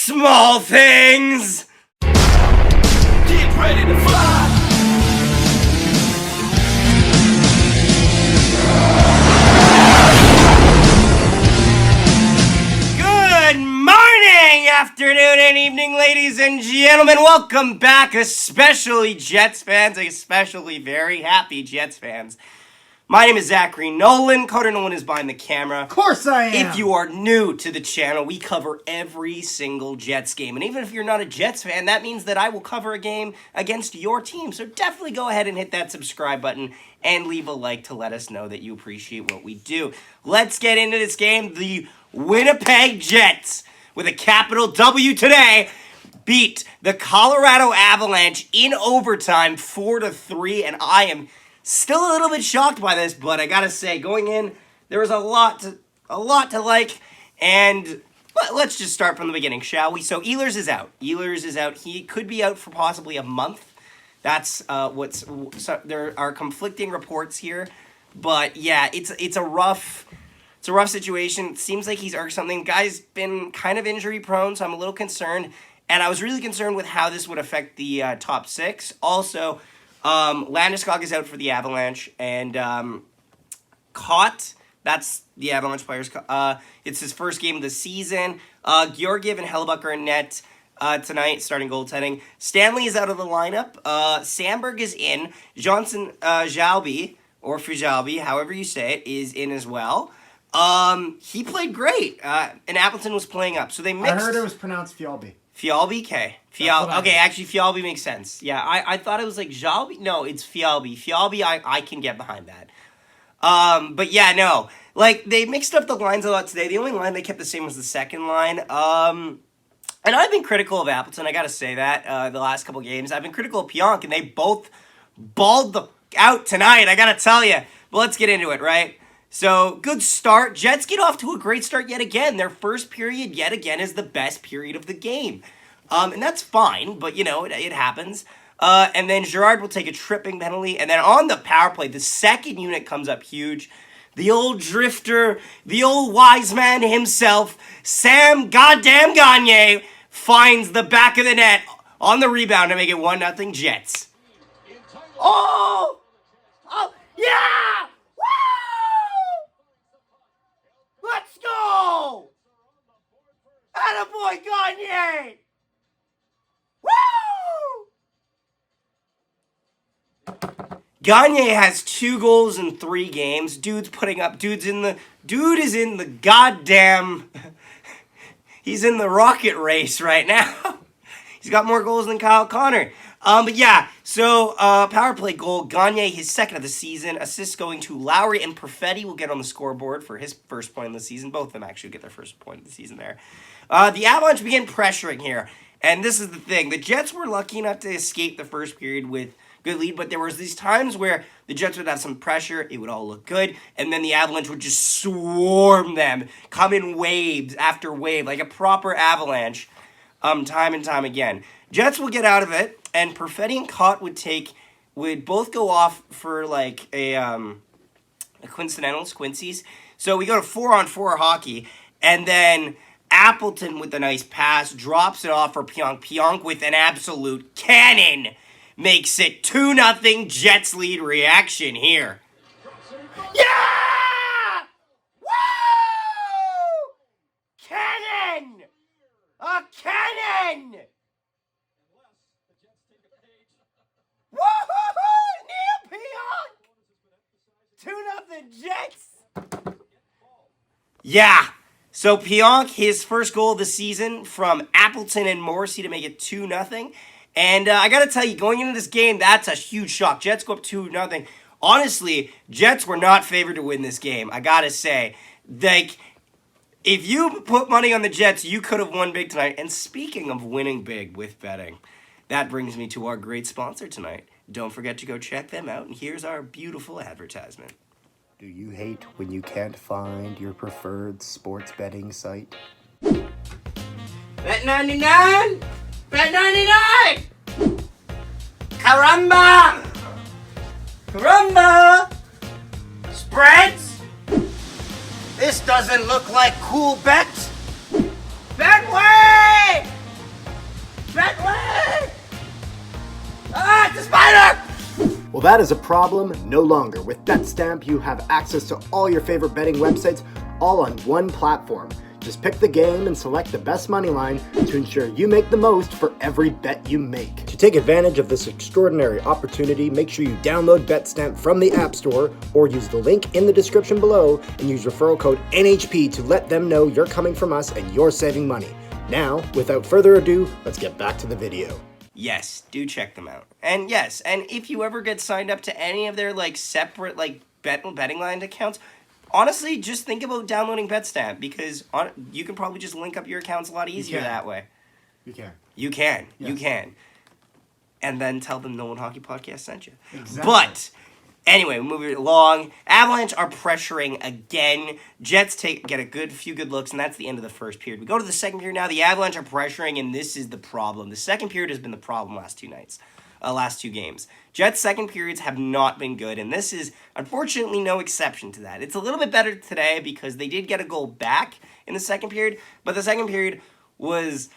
Small things! Get ready to fly! Good morning, afternoon, and evening, ladies and gentlemen. Welcome back, especially Jets fans, especially very happy Jets fans. My name is Zachary Nolan. Carter Nolan is behind the camera. Of course I am. If you are new to the channel, we cover every single Jets game. And even if you're not a Jets fan, that means that I will cover a game against your team. So definitely go ahead and hit that subscribe button and leave a like to let us know that you appreciate what we do. Let's get into this game. The Winnipeg Jets, with a capital W today, beat the Colorado Avalanche in overtime 4-3, and I am still a little bit shocked by this, but I gotta say, going in, there was a lot to like, and let's just start from the beginning, shall we? So Ehlers is out. He could be out for possibly a month. That's there are conflicting reports here, but yeah, it's a rough situation. It seems like he's irked something. Guy's been kind of injury prone, so I'm a little concerned, and I was really concerned with how this would affect the top six. Also, Landeskog is out for the Avalanche, and Cott, that's the Avalanche players. It's his first game of the season. Georgiev and Hellebuck are in net tonight, starting goaltending. Stanley is out of the lineup. Sandberg is in. Johnson Jalby, or Fujalbi, however you say it, is in as well. He played great, and Appleton was playing up, so they mixed. I heard it was pronounced Fialbi. Fialbi? Okay. Okay, actually, Fialbi makes sense. Yeah, I thought it was like Jalbi. No, it's Fialbi. Fialbi, I can get behind that. But yeah, no. Like, they mixed up the lines a lot today. The only line they kept the same was the second line. And I've been critical of Appleton, I gotta say that, the last couple games. I've been critical of Pionk, and they both balled the out tonight, I gotta tell you. But let's get into it, right? So, good start. Jets get off to a great start yet again. Their first period yet again is the best period of the game. And that's fine, but, you know, it happens. And then Girard will take a tripping penalty. And then on the power play, the second unit comes up huge. The old drifter, the old wise man himself, Sam goddamn Gagne, finds the back of the net on the rebound to make it 1-0 Jets. Oh! Oh, yeah! Let's go! Attaboy, Gagne! Woo! Gagne has 2 goals in 3 games. Dude is in the goddamn... He's in the rocket race right now. He's got more goals than Kyle Connor. But yeah, so power play goal, Gagne, his second of the season. Assists going to Lowry, and Perfetti will get on the scoreboard for his first point of the season. Both of them actually get their first point of the season there. The Avalanche begin pressuring here, and this is the thing. The Jets were lucky enough to escape the first period with good lead, but there was these times where the Jets would have some pressure, it would all look good, and then the Avalanche would just swarm them, come in waves after wave, like a proper Avalanche, time and time again. Jets will get out of it, and Perfetti and Cott would both go off for like a Quincy's. So we go to 4-on-4 hockey, and then Appleton with a nice pass drops it off for Pionk. Pionk with an absolute cannon makes it 2-0 Jets lead. Reaction here. Yeah! Woo! Cannon! A cannon! Woo-hoo-hoo! Neal Pionk! 2-0 Jets! Yeah. So Pionk, his first goal of the season from Appleton and Morrissey to make it 2-0. And I got to tell you, going into this game, that's a huge shock. Jets go up 2-0. Honestly, Jets were not favored to win this game, I got to say. Like, if you put money on the Jets, you could have won big tonight. And speaking of winning big with betting, that brings me to our great sponsor tonight. Don't forget to go check them out. And here's our beautiful advertisement. Do you hate when you can't find your preferred sports betting site? Bet 99! Bet 99! Caramba! Caramba! Spreads? This doesn't look like cool bets. Betway! Well, that is a problem no longer. With BetStamp, you have access to all your favorite betting websites all on one platform. Just pick the game and select the best money line to ensure you make the most for every bet you make. To take advantage of this extraordinary opportunity, make sure you download BetStamp from the App Store or use the link in the description below and use referral code NHP to let them know you're coming from us and you're saving money. Now, without further ado, let's get back to the video. Yes, do check them out. And yes, and if you ever get signed up to any of their separate betting line accounts, honestly, just think about downloading BetStamp because you can probably just link up your accounts a lot easier that way. You can. You can. Yes. You can. And then tell them No One Hockey Podcast sent you. Exactly. But anyway, moving along. Avalanche are pressuring again. Jets get a few good looks, and that's the end of the first period. We go to the second period now. The Avalanche are pressuring, and this is the problem. The second period has been the problem last two games. Jets' second periods have not been good, and this is unfortunately no exception to that. It's a little bit better today because they did get a goal back in the second period, but the second period was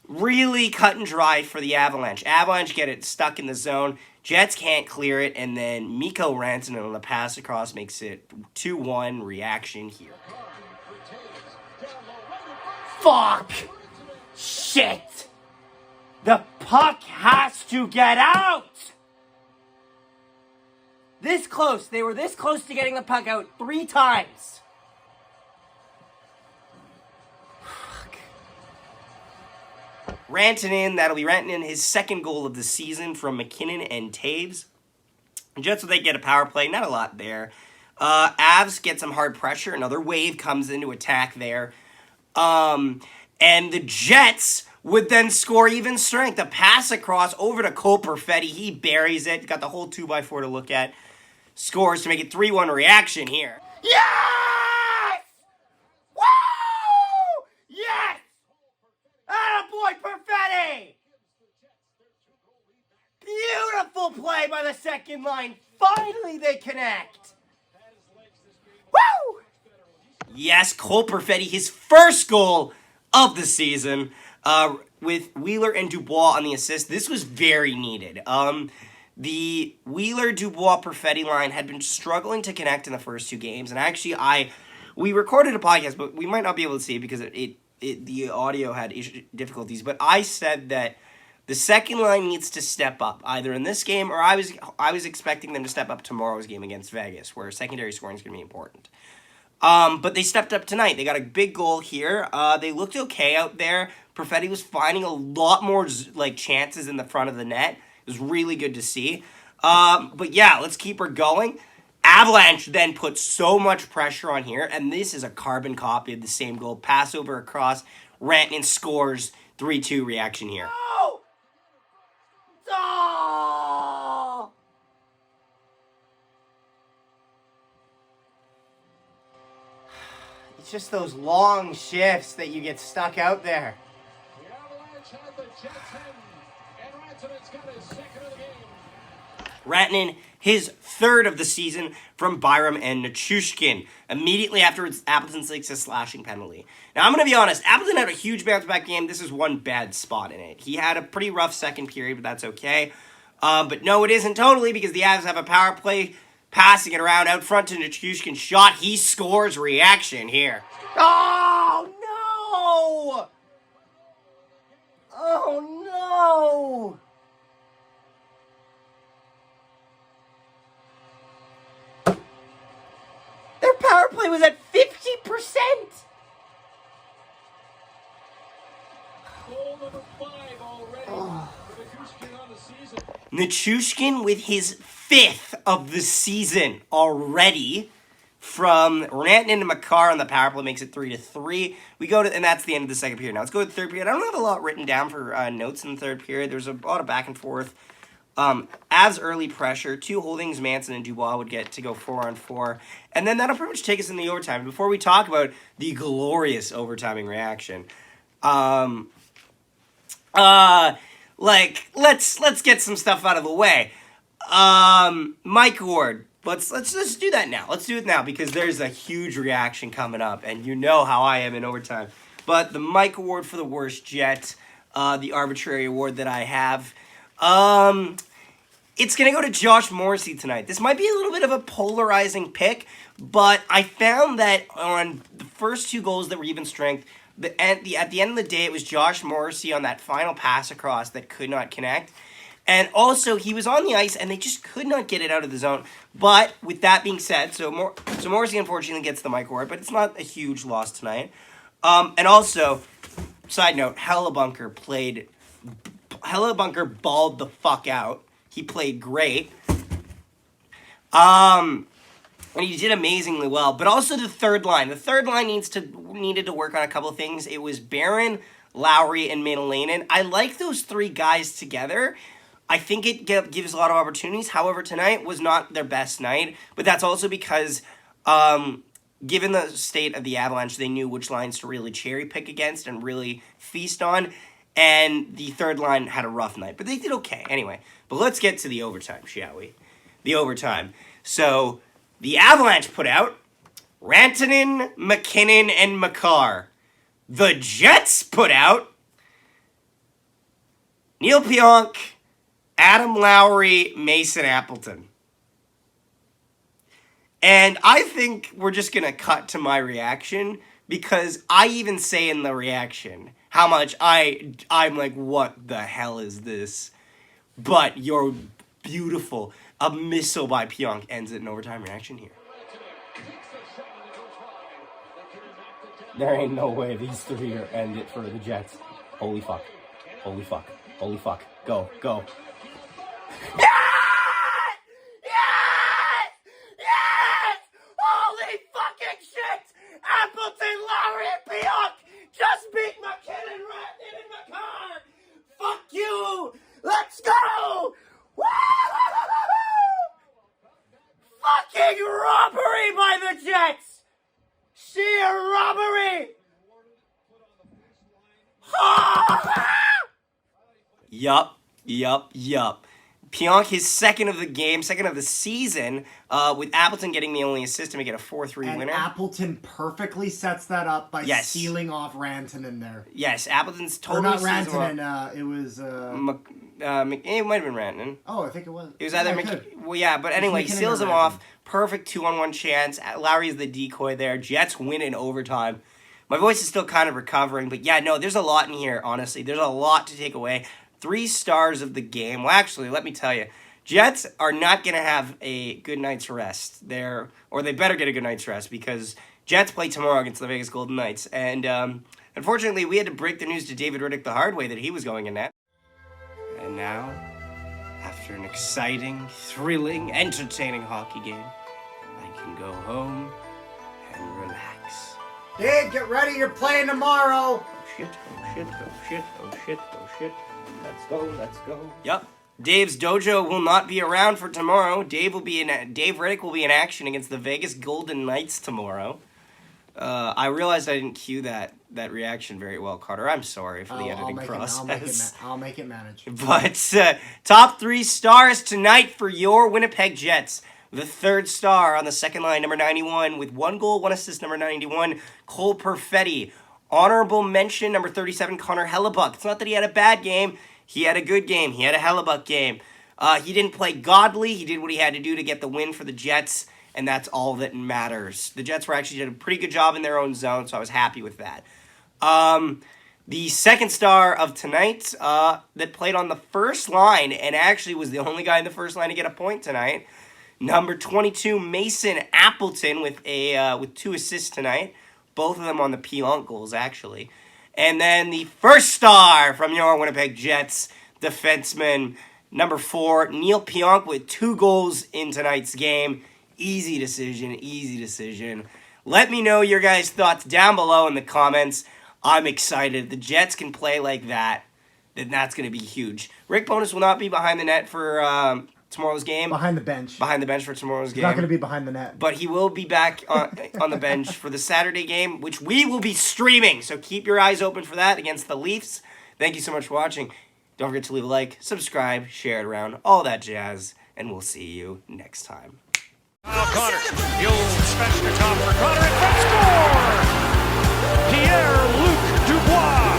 really cut and dry for the Avalanche. Avalanche get it stuck in the zone. Jets can't clear it, and then Mikko Rantanen on the pass across makes it 2-1 reaction here. Fuck! Shit! The puck has to get out! This close. They were this close to getting the puck out 3 times. Fuck. That'll be Rantanen, his second goal of the season from McKinnon and Taves. Jets, they get a power play, not a lot there. Avs get some hard pressure. Another wave comes into attack there. And the Jets would then score even strength. A pass across over to Cole Perfetti. He buries it. Got the whole 2x4 to look at. Scores to make it 3-1 reaction here. Yes! Woo! Yes! Attaboy, Perfetti! Beautiful play by the second line. Finally they connect. Woo! Yes, Cole Perfetti, his first goal of the season, with Wheeler and Dubois on the assist. This was very needed. The Wheeler-Dubois-Perfetti line had been struggling to connect in the first 2 games, and actually we recorded a podcast, but we might not be able to see it because the audio had difficulties, but I said that the second line needs to step up, either in this game or I was expecting them to step up tomorrow's game against Vegas, where secondary scoring is going to be important. But they stepped up tonight. They got a big goal here. They looked okay out there. Perfetti was finding a lot more chances in the front of the net. It was really good to see. But yeah, let's keep her going. Avalanche then put so much pressure on here, and this is a carbon copy of the same goal. Pass over across. Rantanen scores 3-2 reaction here. Oh! Oh! It's just those long shifts that you get stuck out there. The Avalanche have the JetsHub, and Rantanen's got his second of the game. Rantanen, his third of the season from Byram and Nichushkin. Immediately afterwards, Appleton takes a slashing penalty. Now, I'm going to be honest. Appleton had a huge bounce-back game. This is one bad spot in it. He had a pretty rough second period, but that's okay. But no, it isn't totally because the Avs have a power play. Passing it around out front to Nichushkin. Shot. He scores. Reaction here. Oh, no! Oh, no! Their power play was at 50%! Goal number 5 already for the Nichushkin on the season. Nichushkin with his 5th of the season already. From Rantanen to Makar on the power play makes it 3-3. We go to, and that's the end of the second period. Now let's go to the third period. I don't have a lot written down for notes in the third period. There's a lot of back and forth. Avs early pressure, 2 holdings, Manson and Dubois would get to go 4-on-4. And then that'll pretty much take us in the overtime. Before we talk about the glorious overtiming reaction, let's get some stuff out of the way. Mike Ward. Let's just do that now. Let's do it now because there's a huge reaction coming up, and you know how I am in overtime. But the Mike Award for the worst Jet, the arbitrary award that I have, It's going to go to Josh Morrissey tonight. This might be a little bit of a polarizing pick, but I found that on the first 2 goals that were even strength, at the end of the day, it was Josh Morrissey on that final pass across that could not connect. And also, he was on the ice, and they just could not get it out of the zone. But with that being said, so Morrissey unfortunately gets the mic award, but it's not a huge loss tonight. And also, side note, Hellebunker balled the fuck out. He played great. And he did amazingly well. But also the third line. The third line needed to work on a couple of things. It was Barron, Lowry, and Maynalainen. I like those 3 guys together. I think it gives a lot of opportunities. However, tonight was not their best night. But that's also because, given the state of the Avalanche, they knew which lines to really cherry pick against and really feast on. And the third line had a rough night. But they did okay. Anyway, but let's get to the overtime, shall we? The overtime. So, the Avalanche put out Rantanen, McKinnon, and Makar. The Jets put out Neal Pionk, Adam Lowry, Mason Appleton. And I think we're just going to cut to my reaction because I even say in the reaction how much I'm like, what the hell is this? But you're beautiful. A missile by Pionk ends it in overtime reaction here. There ain't no way these 3 are end it for the Jets. Holy fuck. Holy fuck. Holy fuck. Go. Go. Yes! Yes! Yes! Holy fucking shit! Appleton, Lowry, and Pionk just beat McKinnon, Rantanen, and Makar! Fuck you! Let's go! Woo! Fucking robbery by the Jets! Sheer robbery! Yup. Pionk, his second of the season, with Appleton getting the only assist to make it a 4-3 winner. Appleton perfectly sets that up by sealing off Rantanen there. Yes, Appleton's totally. Or not Rantanen, it was... it might have been Rantanen. Oh, I think it was. It was either but anyway, he seals him off. Perfect 2-on-1 chance. Lowry's the decoy there. Jets win in overtime. My voice is still kind of recovering, but yeah, no, there's a lot in here, honestly. There's a lot to take away. 3 stars of the game. Well, actually, let me tell you, Jets are not going to have a good night's rest there, or they better get a good night's rest because Jets play tomorrow against the Vegas Golden Knights. And unfortunately, we had to break the news to David Riddick the hard way that he was going in net. And now, after an exciting, thrilling, entertaining hockey game, I can go home and relax. Dave, get ready, you're playing tomorrow! Oh shit. Let's go. Yep. Dave's dojo will not be around for tomorrow. Dave Riddick will be in action against the Vegas Golden Knights tomorrow. I realized I didn't cue that reaction very well, Carter. I'm sorry for the editing process. I'll make it manage. But top 3 stars tonight for your Winnipeg Jets. The 3rd star on the second line, number 91, with 1 goal, 1 assist, number 91, Cole Perfetti. Honorable mention, number 37, Connor Hellebuyck. It's not that he had a bad game. He had a good game. He had a Hellebuyck game. He didn't play godly. He did what he had to do to get the win for the Jets, and that's all that matters. The Jets did a pretty good job in their own zone, so I was happy with that. The 2nd star of tonight that played on the first line and actually was the only guy in the first line to get a point tonight, number 22, Mason Appleton with 2 assists tonight. Both of them on the Pionk goals, actually. And then the 1st star from your Winnipeg Jets, defenseman, number 4, Neal Pionk with 2 goals in tonight's game. Easy decision. Let me know your guys' thoughts down below in the comments. I'm excited. The Jets can play like that, then that's going to be huge. Rick Bowness will not be behind the net for tomorrow's game. Behind the bench. For tomorrow's game. He's not going to be behind the net. But he will be back on the bench for the Saturday game, which we will be streaming. So keep your eyes open for that against the Leafs. Thank you so much for watching. Don't forget to leave a like, subscribe, share it around, all that jazz. And we'll see you next time. Connor, the old Svechnikov for Connor, and score! Pierre-Luc Dubois